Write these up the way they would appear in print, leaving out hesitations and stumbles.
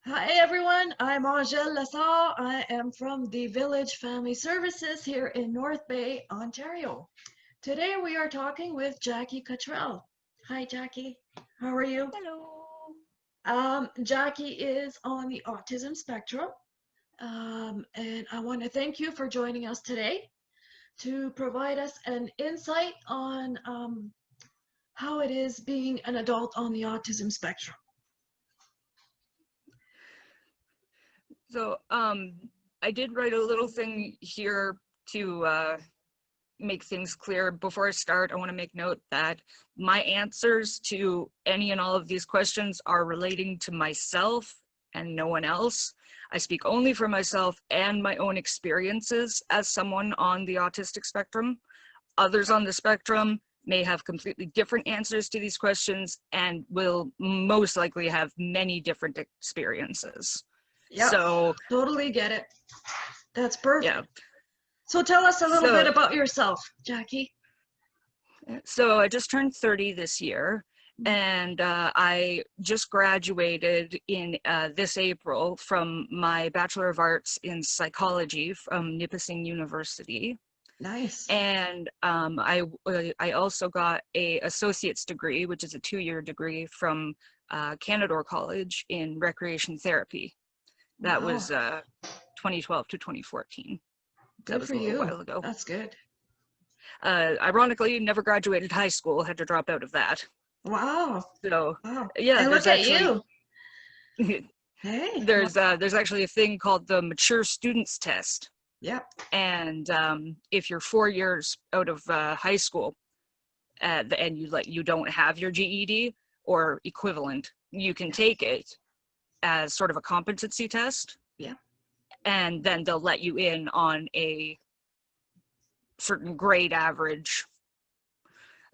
Hi everyone, I'm Angèle Lassar. I am from the Village Family Services here in North Bay, Ontario. Today we are talking with Jacqui Cottrell. Hi Jacqui, how are you? Hello. Jacqui is on the autism spectrum, and I want to thank you for joining us today to provide us an insight on how it is being an adult on the autism spectrum. So, I did write a little thing here to make things clear. Before I start, I want to make note that my answers to any and all of these questions are relating to myself and no one else. I speak only for myself and my own experiences as someone on the autistic spectrum. Others on the spectrum may have completely different answers to these questions and will most likely have many different experiences. Yep, So, totally get it. That's yeah. perfect. So tell us a little bit So, about yourself, Jacqui. so I just turned 30 this year, and I just graduated in this April from my Bachelor of Arts in Psychology from Nipissing University. Nice. And I also got a associate's degree, which is a 2-year degree from Canadore College in recreation therapy. That Wow. was 2012 to 2014. That Good was for a little you. while ago. That's good. Ironically, never graduated high school, had to drop out of that. Wow. So Wow. yeah, And there's look at actually you. Hey. there's actually a thing called the mature students test. Yep. And if you're 4 years out of high school and you don't have your GED or equivalent, you can Yeah. take it as sort of a competency test, Yeah. and then they'll let you in on a certain grade average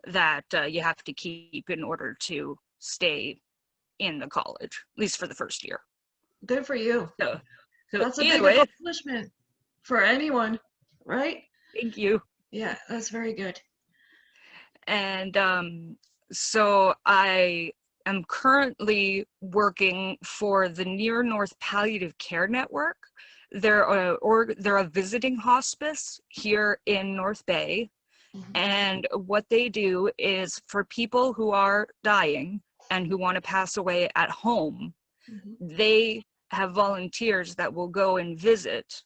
that you have to keep in order to stay in the college, at least for the first year. Good for you. So That's a either big way, accomplishment for anyone, right? thank you. Yeah, that's very good. And so I am currently working for the Near North Palliative Care Network. They're a visiting hospice here in North Bay. Mhm. And what they do is for people who are dying and who want to pass away at home, Mhm. they have volunteers that will go and visit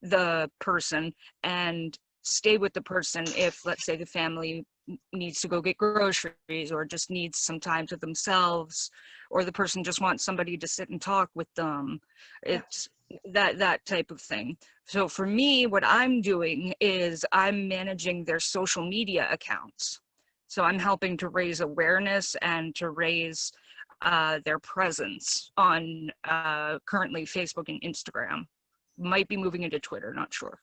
the person and stay with the person if, let's say, the family needs to go get groceries or just needs some time to themselves, or the person just wants somebody to sit and talk with them. Yeah. It's that type of thing. So for me, what I'm doing is I'm managing their social media accounts. So I'm helping to raise awareness and to raise their presence on currently Facebook and Instagram. Might be moving into Twitter, not sure.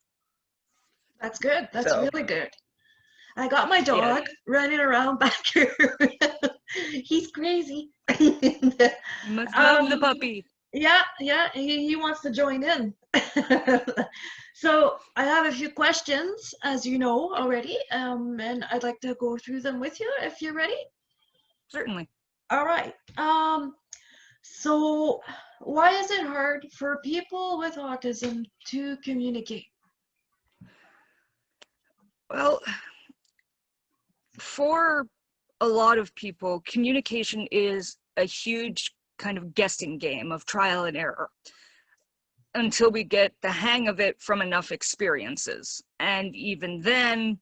That's good. That's So really good. I got my yeah, dog running around back here. He's crazy. you must love the um, puppy. Yeah, yeah, he wants to join in. So I have a few questions, as you know already, and I'd like to go through them with you if you're ready. Certainly. All right. So why is it hard for people with autism to communicate? Well, for a lot of people, communication is a huge kind of guessing game of trial and error until we get the hang of it from enough experiences. And even then,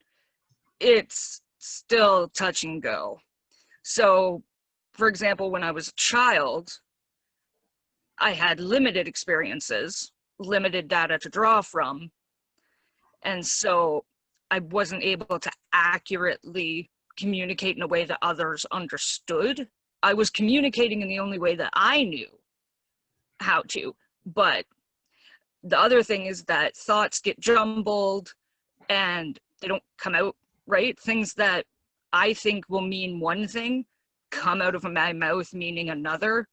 it's still touch and go. So, for example, when I was a child, I had limited experiences, limited data to draw from, and so I wasn't able to accurately communicate in a way that others understood. I was communicating in the only way that I knew how to. But the other thing is that thoughts get jumbled and they don't come out right. Things that I think will mean one thing come out of my mouth meaning another,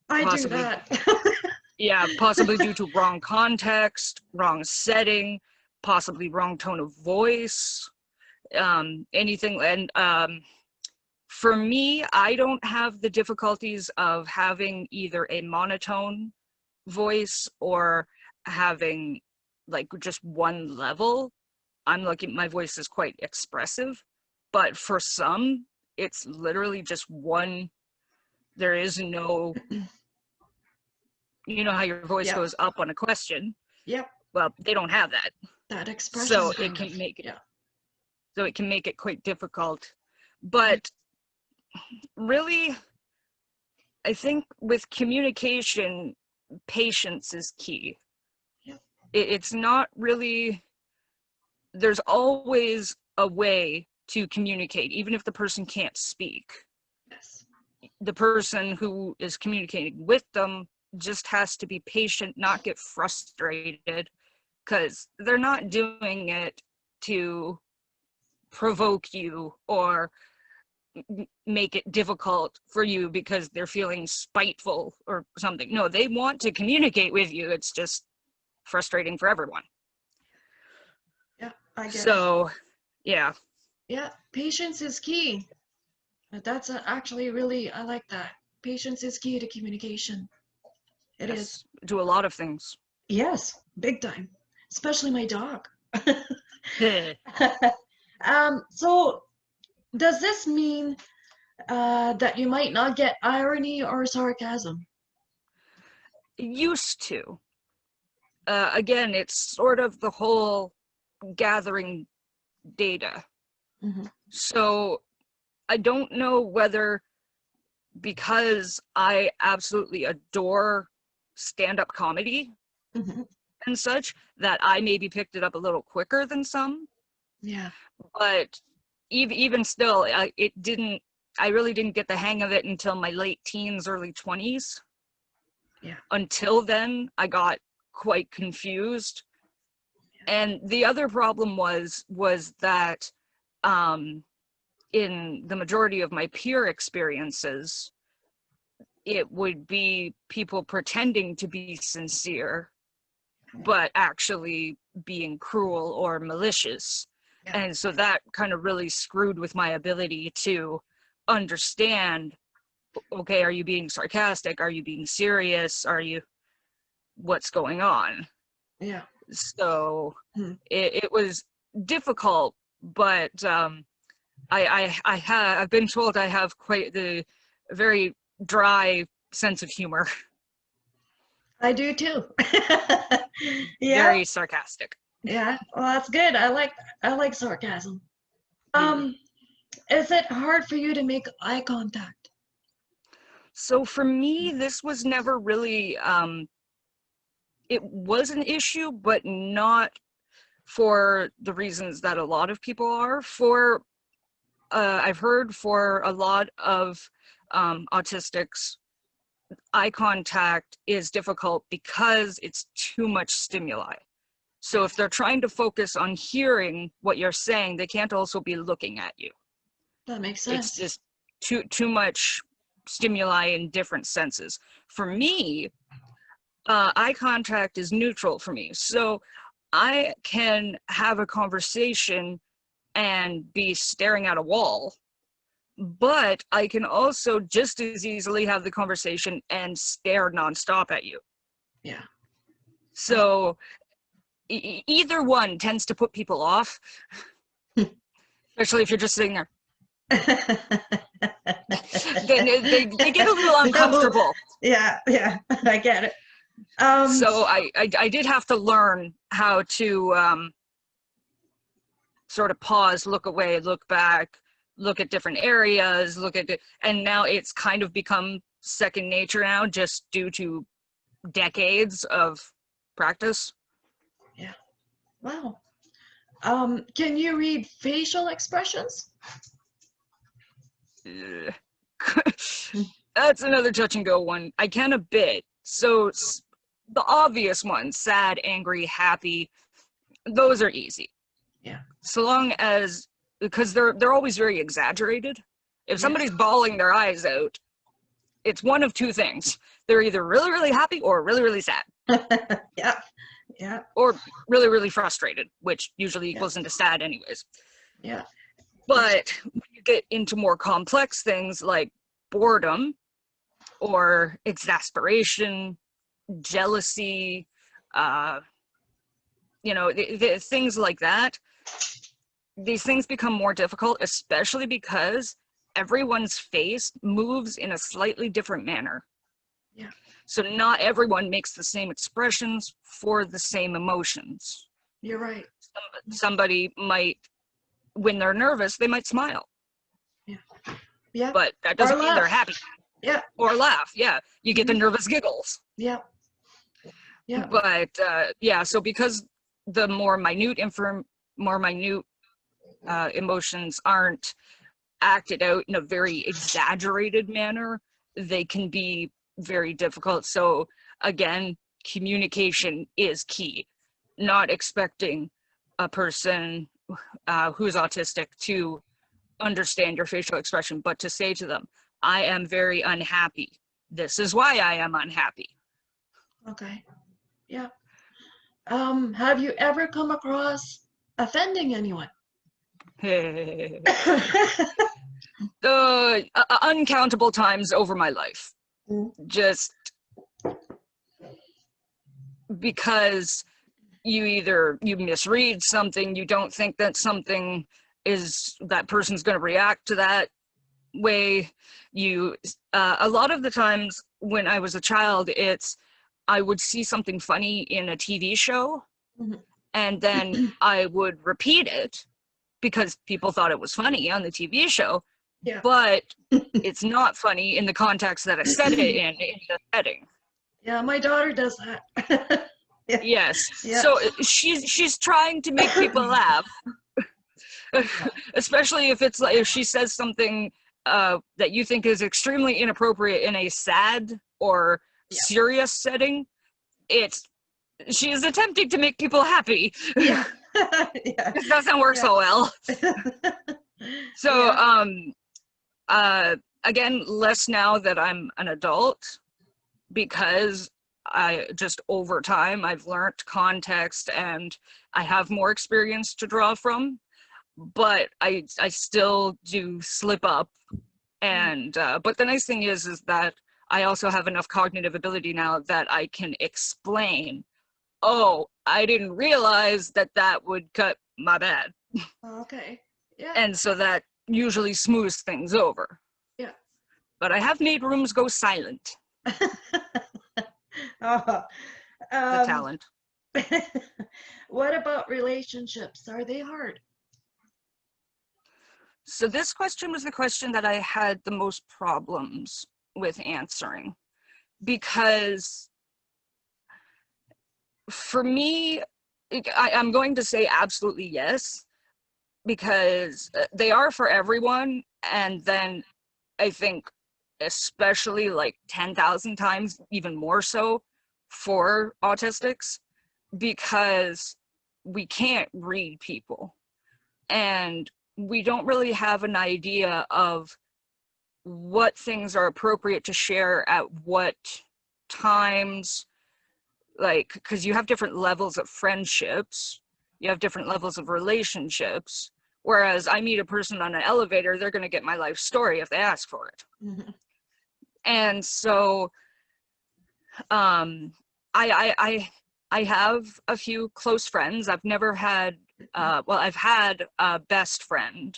I do possibly, that. yeah, possibly due to wrong context, wrong setting, possibly wrong tone of voice, anything. And for me, I don't have the difficulties of having either a monotone voice or having like just one level. I'm lucky my voice is quite expressive, but for some, it's literally just one. There is no, you know how your voice Yep. goes up on a question? Yep. Well, they don't have that. That expression So kind it of. can make it, Yeah. so it can make it quite difficult. But really, I think with communication, patience is key. Yep. It's not really, there's always a way to communicate, even if the person can't speak. Yes. The person who is communicating with them just has to be patient, not get frustrated, because they're not doing it to provoke you or make it difficult for you because they're feeling spiteful or something. No, they want to communicate with you. It's just frustrating for everyone. Yeah, I get it. So, yeah. Yeah, patience is key. That's actually really, I like that. Patience is key to communication. It is. Yes, do a lot of things. Yes, big time. Especially my dog. It So does this mean that you might not get irony or sarcasm? used to. Again, it's sort of the whole gathering data. Hmm. So I don't know whether because I absolutely adore stand-up comedy Hmm. and such that I maybe picked it up a little quicker than some, Yeah. but even still, I really didn't get the hang of it until my late teens, early 20s. Yeah. Until then, I got quite confused. And the other problem was that in the majority of my peer experiences, it would be people pretending to be sincere, but actually being cruel or malicious. Yeah. And so that kind of really screwed with my ability to understand, okay, are you being sarcastic? Are you being serious? What's going on? Yeah. So Hmm. it was difficult, but I've been told I have quite the very dry sense of humor. I do too. Yeah. Very sarcastic. Yeah. Well, that's good. I like sarcasm. Um, is it hard for you to make eye contact? So for me, this was never really, it was an issue, but not for the reasons that a lot of people are. I've heard for a lot of autistics, eye contact is difficult because it's too much stimuli. So if they're trying to focus on hearing what you're saying, they can't also be looking at you. That makes It's sense. just too much stimuli in different senses. For me, eye contact is neutral for me. So I can have a conversation and be staring at a wall, but I can also just as easily have the conversation and stare nonstop at you. Yeah. So either one tends to put people off, especially if you're just sitting there. They get a little No. uncomfortable. Yeah. Yeah. I get it. So I did have to learn how to sort of pause, look away, look back, look at different areas, look at it, and now it's kind of become second nature now, just due to decades of practice. Yeah. Wow. Can you read facial expressions? That's another touch and go one. I can a bit. So the obvious ones, sad, angry, happy, those are easy. Yeah. So long as, because they're always very exaggerated. If Yes. somebody's bawling their eyes out, it's one of two things. They're either really, really happy or really, really sad. Yeah. Yeah. Or really, really frustrated, which usually Yeah. equals into sad anyways. Yeah. But when you get into more complex things like boredom or exasperation jealousy, things like that. These things become more difficult, especially because everyone's face moves in a slightly different manner. Yeah. So not everyone makes the same expressions for the same emotions. You're right. Somebody might, when they're nervous, they might smile. Yeah. Yeah. But that Or doesn't mean they're laugh. happy. Yeah. Or laugh. Yeah. You get the nervous giggles. Yeah. Yeah. But so because the more minute emotions aren't acted out in a very exaggerated manner, they can be very difficult. So again, communication is key. Not expecting a person who's autistic to understand your facial expression, but to say to them, I am very unhappy. This is why I am unhappy. Okay. Yeah. Have you ever come across offending anyone? Uncountable times over my life. Just because you misread something, you don't think that something that person's going to react to that way. A lot of the times when I was a child, I would see something funny in a TV show, and then I would repeat it because people thought it was funny on the TV show. Yeah. But it's not funny in the context that I said it in the setting. Yeah, my daughter does that. Yeah. Yes. Yeah. So she's trying to make people laugh, especially if she says something that you think is extremely inappropriate in a sad or serious setting. She is attempting to make people happy. Yeah. It doesn't work so well. So again, less now that I'm an adult, because over time I've learned context and I have more experience to draw from, but I still do slip up. And but the nice thing is that I also have enough cognitive ability now that I can explain, oh, I didn't realize that would cut my bad. Okay. Yeah. And so that usually smooths things over. Yeah. But I have made rooms go silent. The talent. What about relationships? Are they hard? So this question was the question that I had the most problems with answering, because for me, I'm going to say absolutely yes, because they are for everyone. And then I think especially like 10,000 times, even more so for autistics, because we can't read people and we don't really have an idea of what things are appropriate to share at what times, like, because you have different levels of friendships, you have different levels of relationships. Whereas I meet a person on an elevator, they're going to get my life story if they ask for it. And so I have a few close friends. I've never had, I've had a best friend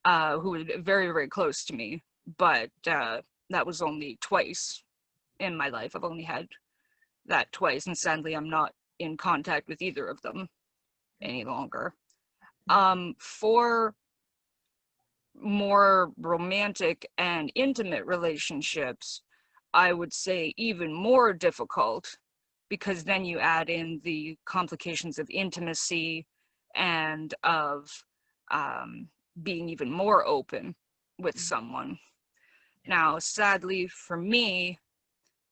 who was very, very close to me, but that was only twice in my life. I've only had that twice, and sadly, I'm not in contact with either of them any longer. For more romantic and intimate relationships, I would say even more difficult, because then you add in the complications of intimacy and of being even more open with someone. Now, sadly for me,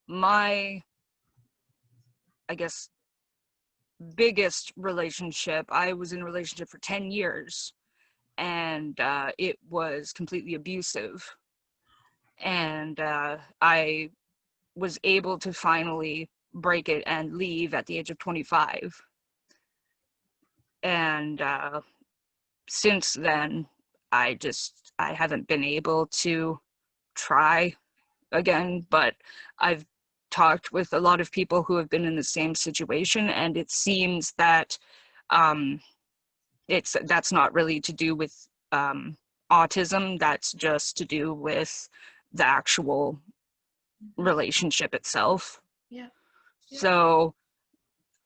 my, I guess, biggest relationship, I was in a relationship for 10 years, and it was completely abusive. And I was able to finally break it and leave at the age of 25. And since then, I haven't been able to try again, but I've talked with a lot of people who have been in the same situation, and it seems that that's not really to do with autism. That's just to do with the actual relationship itself. Yeah. Yeah. So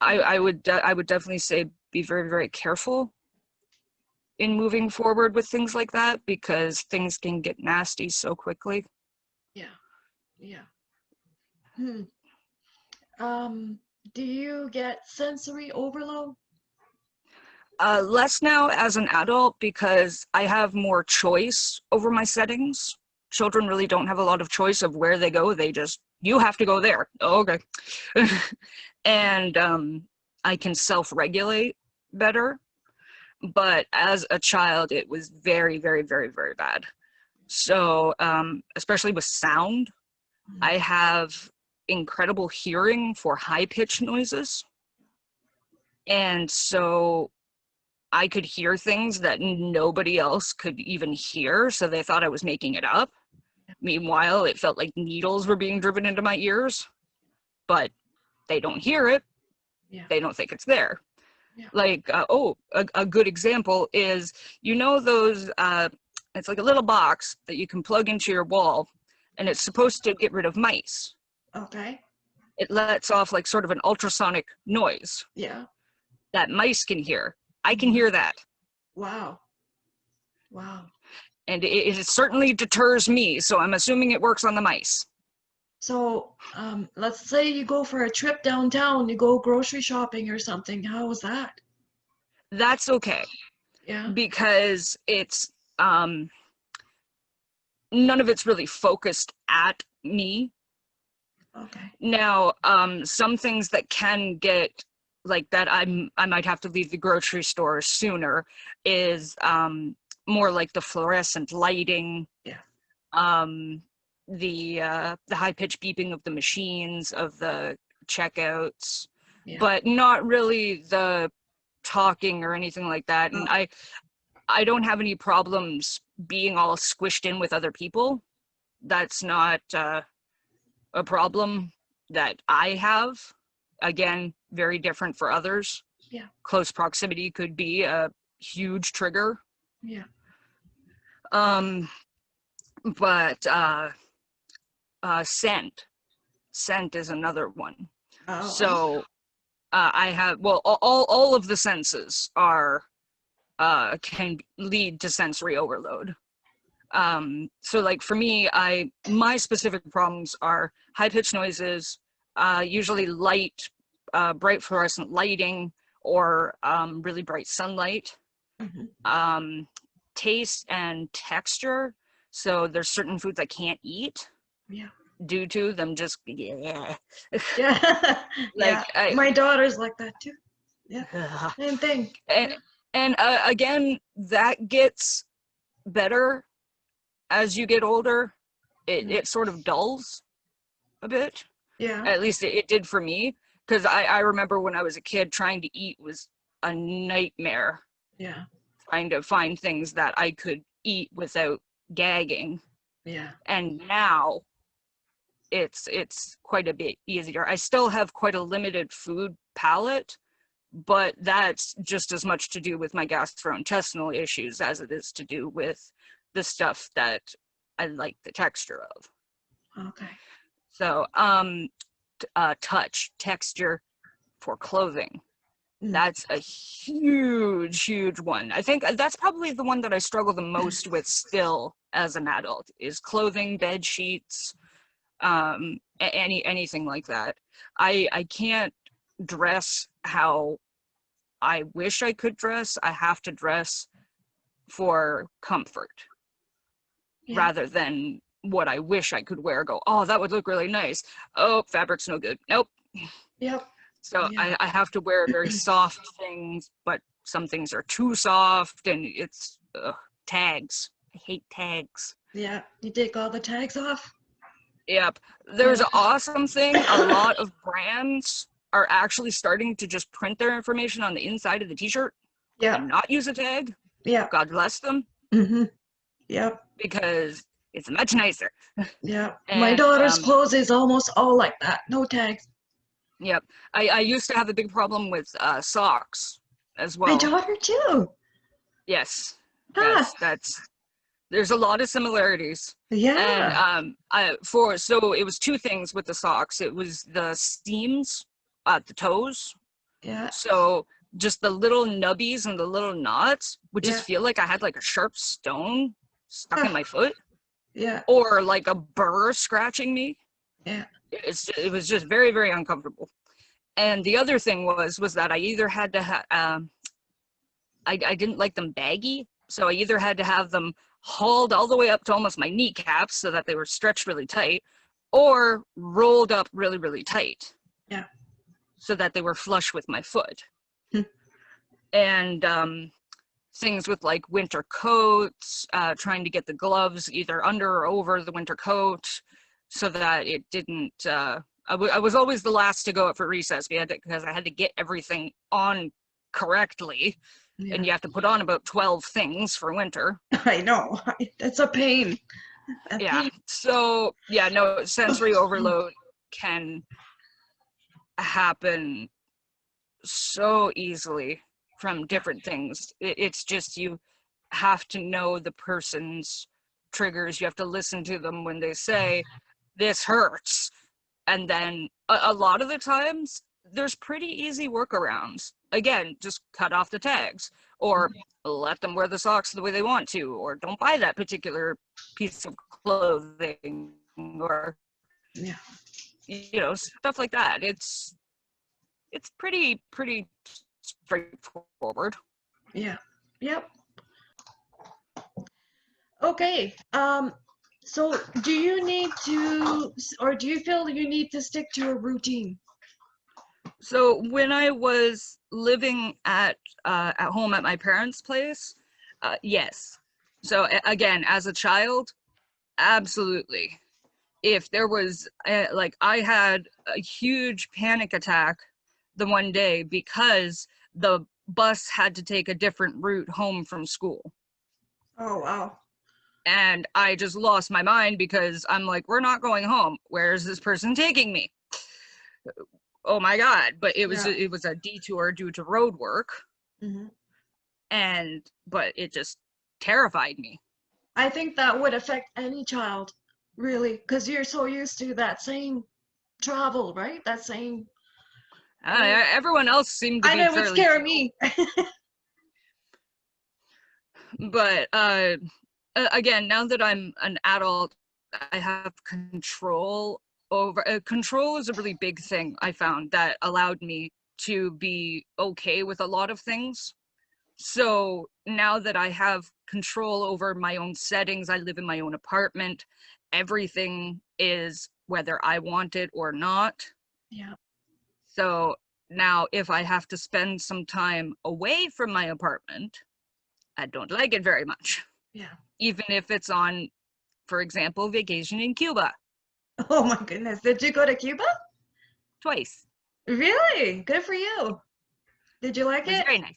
I would definitely say be very, very careful in moving forward with things like that, because things can get nasty so quickly. Yeah. Yeah. Hmm. Um, do you get sensory overload? Less now as an adult, because I have more choice over my settings. Children really don't have a lot of choice of where they go. They just, you have to go there. Oh, okay. And I can self-regulate better. But as a child, it was very, very, very, very bad. So especially with sound, I have incredible hearing for high-pitched noises. And so I could hear things that nobody else could even hear, so they thought I was making it up. Meanwhile, it felt like needles were being driven into my ears, but they don't hear it. Yeah. They don't think it's there. Yeah. Like, a good example is, you know, those, it's like a little box that you can plug into your wall, and it's supposed to get rid of mice. Okay. It lets off like sort of an ultrasonic noise Yeah. that mice can hear. I can hear that. Wow. Wow. And it certainly deters me, so I'm assuming it works on the mice. So, let's say you go for a trip downtown, you go grocery shopping or something. How was that? That's okay, Yeah. because it's none of it's really focused at me. Okay. Now, some things that can get like that, I might have to leave the grocery store sooner, is more like the fluorescent lighting, Yeah. the high-pitched beeping of the machines, of the checkouts, Yeah. but not really the talking or anything like that. And Oh, I don't have any problems being all squished in with other people. That's not a problem that I have. Again, very different for others. yeah. Close proximity could be a huge trigger. Yeah. Um, but scent is another one. Oh. So I have, well, all of the senses are can lead to sensory overload. So like for me, my specific problems are high-pitched noises, usually light, bright fluorescent lighting, or really bright sunlight. Mhm. Taste and texture. So there's certain foods I can't eat Yeah. due to them just, yeah. Yeah. Yeah. Like My daughter's like that too. Yeah. Same thing. and again, that gets better as you get older. It sort of dulls a bit. Yeah. At least it did for me, because I remember when I was a kid, trying to eat was a nightmare. Yeah. Trying to find things that I could eat without gagging. Yeah. And now it's quite a bit easier. I still have quite a limited food palate, but that's just as much to do with my gastrointestinal issues as it is to do with the stuff that I like the texture of. Okay. So touch, texture for clothing, Mm. that's a huge, huge one. I think that's probably the one that I struggle the most with still as an adult, is clothing, bed sheets, anything like that. I can't dress how I wish I could dress. I have to dress for comfort Yeah. rather than what I wish I could wear. Go, oh, that would look really nice. Oh, fabric's no good. Nope. Yep. So Yeah. I have to wear very soft things, but some things are too soft, and it's tags. I hate tags. Yeah. You take all the tags off? Yep. There's Yeah. an awesome thing. A lot of brands are actually starting to just print their information on the inside of the t-shirt Yeah. and not use a tag. Yeah. God bless them, Mm-hmm. Yep. because It's much nicer. Yeah. My And daughter's clothes is almost all like that. No tags. yep, I used to have a big problem with socks as My well. daughter too. Yes, Ah, yes, there's a lot of similarities. And yeah. so it was two things with the socks. It was the seams at the toes. Yeah. So just the little nubbies and the little knots would just Yeah. feel like I had like a sharp stone stuck in Ah, my foot, yeah. or like a burr scratching me. Yeah. It was just very, very uncomfortable. And the other thing was that I either had to I didn't like them baggy, so I either had to have them hauled all the way up to almost my kneecaps so that they were stretched really tight, or rolled up really, really tight Yeah. so that they were flush with my foot. Hmm. And things with like winter coats, trying to get the gloves either under or over the winter coat so that it didn't. I was always the last to go out for recess because I had to get everything on correctly, and Yeah. you have to put on about 12 things for winter. I know. It's a pain. A Yeah. pain. So yeah, no, sensory overload can happen so easily from Yeah. different things. It's just you have to know the person's triggers. You have to listen to them when they say, this hurts. And then a lot of the times, there's pretty easy workarounds. Again, just cut off the tags, or let them wear the socks the way they want to, or don't buy that particular piece of clothing, or Yeah. stuff like that. It's pretty straightforward. Yeah. Yep. Okay. So do you need to, or do you feel you need to stick to a routine? So when I was living at home at my parents' place, yes. So again, as a child, absolutely. If there was like I had a huge panic attack the one day because the bus had to take a different route home from school. Oh, wow. And I just lost my mind because I'm like, we're not going home. Where is this person taking me? Oh my God. But it Yeah. was a detour due to road work. Hmm. But it just terrified me. I think that would affect any child, really, because you're so used to that same travel, right? That same. Everyone else seemed to I be know it would fairly scare chill. me. But again, now that I'm an adult, I have control over control is a really big thing I found that allowed me to be okay with a lot of things. So now that I have control over my own settings, I live in my own apartment, everything is whether I want it or not. Yeah. So now if I have to spend some time away from my apartment, I don't like it very much. Yeah. Even if it's on, for example, vacation in Cuba, Oh my goodness. Did you go to Cuba? twice. Really? Good for you. Did you like It was it? very nice.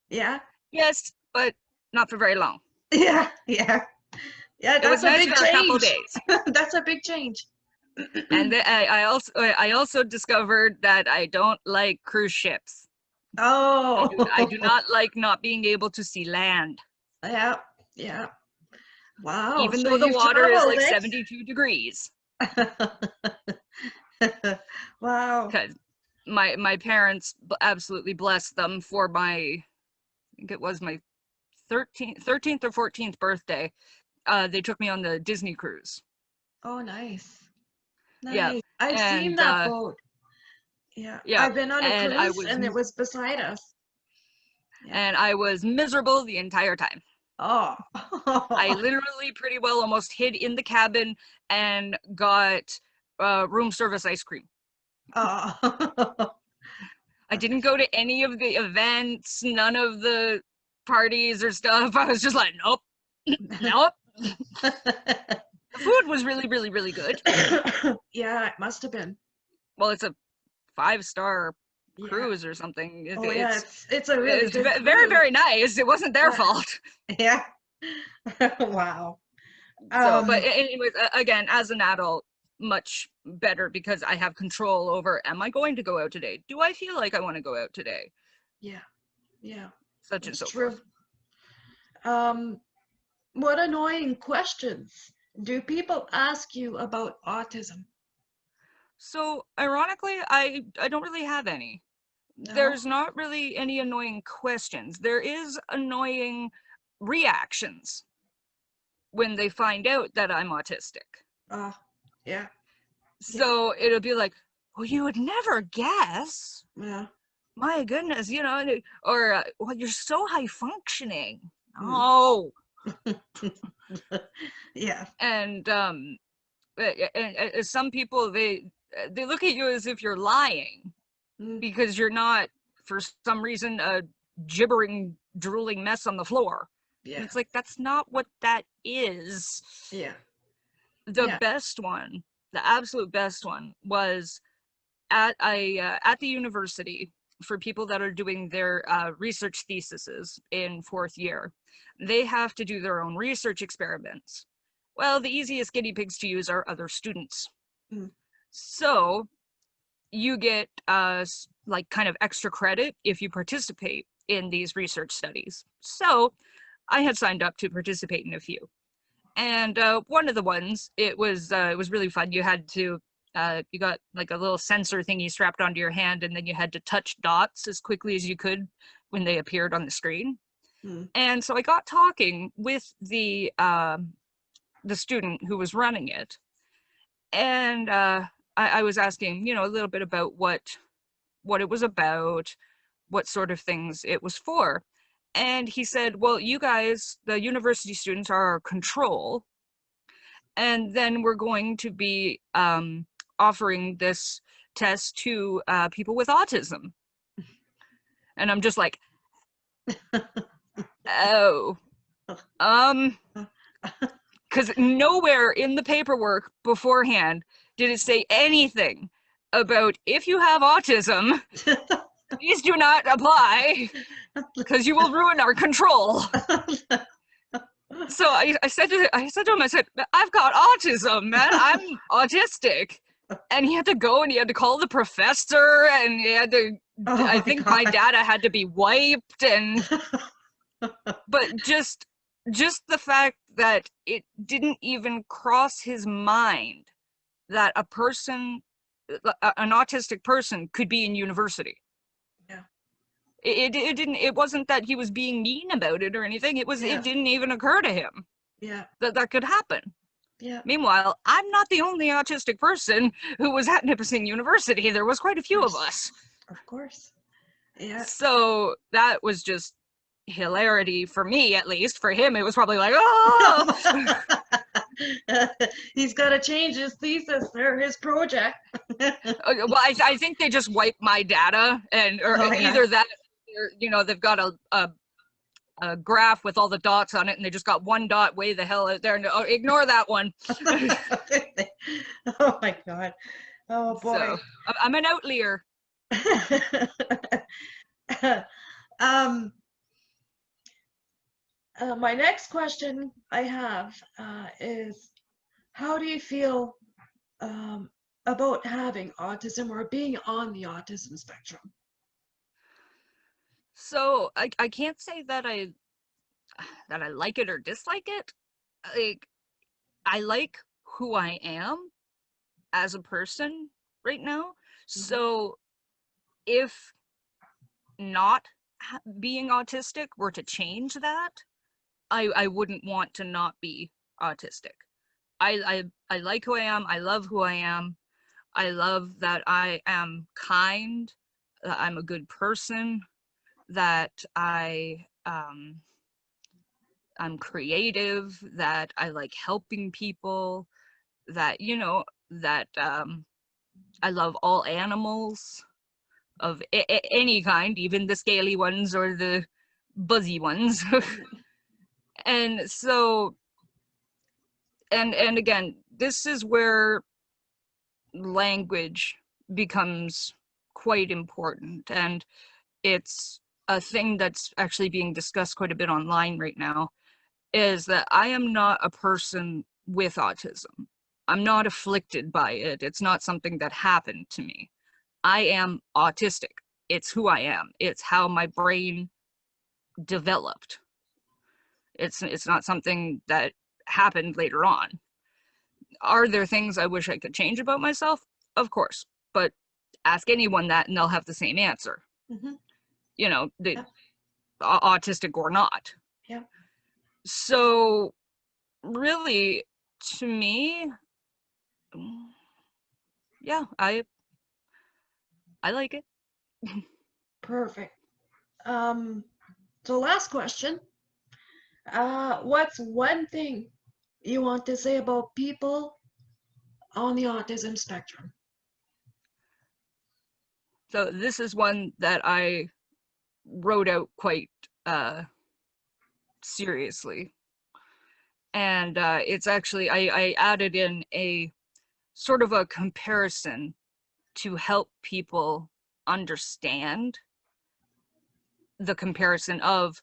Yeah. Yes, but not for very long. Yeah. Yeah. Yeah, It was that's a nice big for a couple change. days. That's a big change. And I also discovered that I don't like cruise ships. I do Oh. not like not being able to see land, Yeah. Yeah. Wow. even So though the you've water is traveled, like eh? 72 degrees. Wow. Because my parents, absolutely bless them, for my, I think it was my 13th or 14th birthday, they took me on the Disney cruise. Oh, nice. Yeah, Nice. I've seen and that boat. Yeah. yeah, I've been on a and cruise and it was beside us. Yeah. I was miserable the entire time. Oh. I literally pretty well almost hid in the cabin and got room service ice cream. Oh. I didn't go to any of the events, none of the parties or stuff. I was just like, nope, nope. The food was really, really, really good. Yeah, it must have been. Well, it's a 5-star Yeah. cruise or something. Oh yeah, it's a really It's good very, cruise. very nice. It wasn't their Yeah. fault. Yeah. Wow. So, but Um, anyways, again, as an adult, much better because I have control over, am I going to go out today? Do I feel like I want to go out today? yeah, yeah, Such and it's so forth. true. Um, what annoying questions do people ask you about autism? So ironically, I don't really have any. No? There's not really any annoying questions. There is annoying reactions when they find out that I'm autistic. Uh, yeah, yeah, So it'll be like, well, you would never guess. yeah. My goodness, or well, you're so high functioning. Mm. Oh, Yeah. and some people they look at you as if you're lying Mm. because you're not, for some reason, a gibbering, drooling mess on the floor. And Yeah, it's like, that's not what that is. yeah, The yeah. best one, the absolute best one, was at the university for people that are doing their research theses in 4th year. They have to do their own research experiments. Well, the easiest guinea pigs to use are other students. Mm. So you get like kind of extra credit if you participate in these research studies. So I had signed up to participate in a few. And one of the ones, it was really fun. You had to you got like a little sensor thingy strapped onto your hand, and then you had to touch dots as quickly as you could when they appeared on the screen. Mm. And so I got talking with the student who was running it, and I was asking, a little bit about what it was about, what sort of things it was for. And he said, well, you guys, the university students, are our control, and then we're going to be offering this test to people with autism. And I'm just like, oh, because nowhere in the paperwork beforehand did it say anything about, if you have autism, please do not apply because you will ruin our control. So I said to him, I said, I've got autism, man. I'm autistic. And he had to go and he had to call the professor, and he had to, Oh I my think my God. data had to be wiped. And but just the fact that it didn't even cross his mind that an autistic person could be in university. Yeah, It wasn't that he was being mean about it or anything. yeah, It didn't even occur to him yeah, that that could happen. yeah. Meanwhile, I'm not the only autistic person who was at Nipissing University. There was quite a Of few of course, us. of course. Yeah. So that was just hilarity for me, at least. For him, it was probably like, oh. He's got to change his thesis or his project. Well, I think they just wiped my data, or Oh yeah. either that, or, they've got a graph with all the dots on it, and they just got one dot way the hell out there, and ignore that one. Oh my God. Oh boy. So I'm an outlier. um, my next question I have is, how do you feel about having autism or being on the autism spectrum? So I can't say that I like it or dislike it. Like, I like who I am as a person right now. Mhm. So if not being autistic were to change that, I wouldn't want to not be autistic. I like who I am. I love who I am. I love that I am kind, that I'm a good person, that I'm creative, that I like helping people, that that I love all animals of any kind, even the scaly ones or the buzzy ones. And so, and again, this is where language becomes quite important, and it's a thing that's actually being discussed quite a bit online right now, is that I am not a person with autism. I'm not afflicted by it. It's not something that happened to me. I am autistic. It's who I am. It's how my brain developed. It's not something that happened later on. Are there things I wish I could change about myself? Of course. But ask anyone that and they'll have the same answer. Mm-hmm. You know, Yeah. Autistic or not. Yeah. So really, to me, yeah, I like it. Perfect. So last question. What's one thing you want to say about people on the autism spectrum? So this is one that I wrote out quite seriously. And it's actually, I added in a sort of a comparison to help people understand the comparison of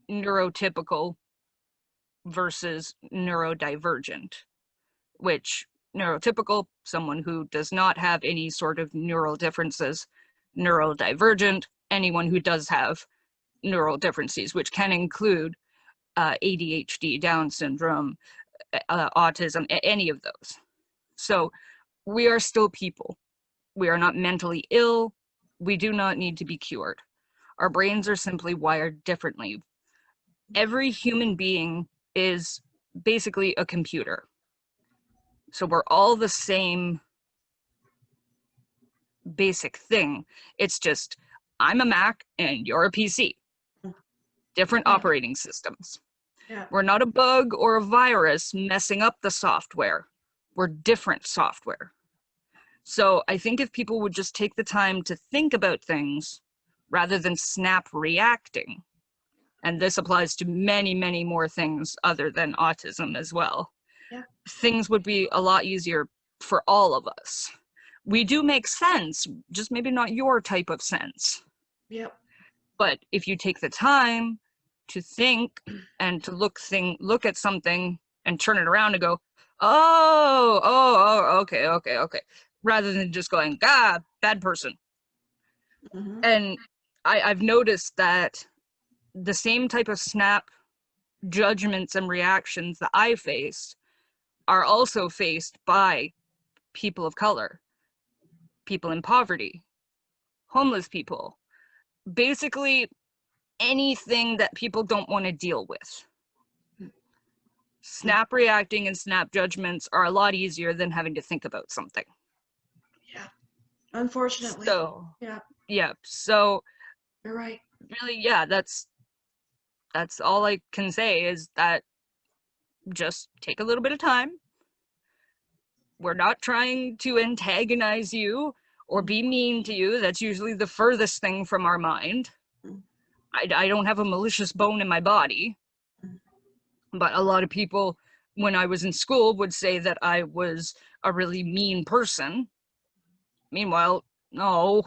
neurotypical versus neurodivergent, which neurotypical, someone who does not have any sort of neural differences, neurodivergent, anyone who does have neural differences, which can include ADHD, Down syndrome, autism, any of those. So we are still people. We are not mentally ill. We do not need to be cured. Our brains are simply wired differently. Every human being is basically a computer. So we're all the same basic thing. It's just, I'm a Mac and you're a PC. Different Yeah. operating systems. Yeah. We're not a bug or a virus messing up the software. We're different software. So I think if people would just take the time to think about things rather than snap reacting, and this applies to many, many more things other than autism as well, Yeah. things would be a lot easier for all of us. We do make sense, just maybe not your type of sense. Yep. But if you take the time to think and to look at something and turn it around and go, okay, rather than just going, bad person. Mm-hmm. And I've noticed that the same type of snap judgments and reactions that I faced are also faced by people of color, people in poverty, homeless people, basically anything that people don't want to deal with. Snap reacting and snap judgments are a lot easier than having to think about something. Yeah. Unfortunately. So, Yeah. yeah. So, You're right. really, yeah, that's all I can say is that just take a little bit of time. We're not trying to antagonize you or be mean to you. That's usually the furthest thing from our mind. I don't have a malicious bone in my body. But a lot of people, when I was in school, would say that I was a really mean person. Meanwhile, no.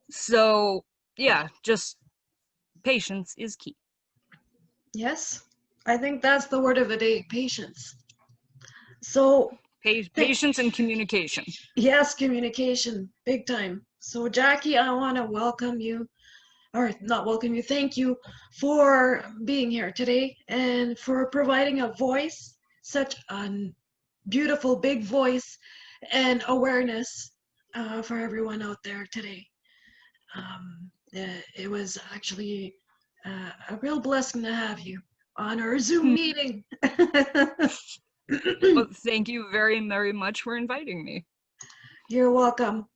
So, yeah, just patience is key. Yes. I think that's the word of the day, patience. So, Patience and communication. yes, communication, big time. So, Jacqui, I want to welcome you, or not welcome you, thank you for being here today and for providing a voice, such a beautiful, big voice and awareness for everyone out there today. It was actually a real blessing to have you on our Zoom meeting. Well, thank you very, very much for inviting me. You're welcome.